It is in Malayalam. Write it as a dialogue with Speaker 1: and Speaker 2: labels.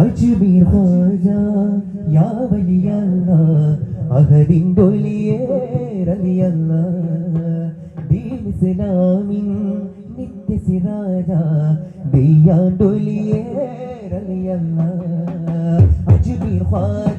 Speaker 1: അജ്മീർ ഖ്വാജ യാ വലിയല്ലാഹ് അഹദിൻ്റെ ഒലിയേ റളിയല്ലാഹ് ദീൻ ഇസ്ലാമിൻ നിത്യ സിറാജ ദയ്യാൻ്റെ ഒലിയേ റളിയല്ലാഹ് അജ്മീർ ഖ്വാജ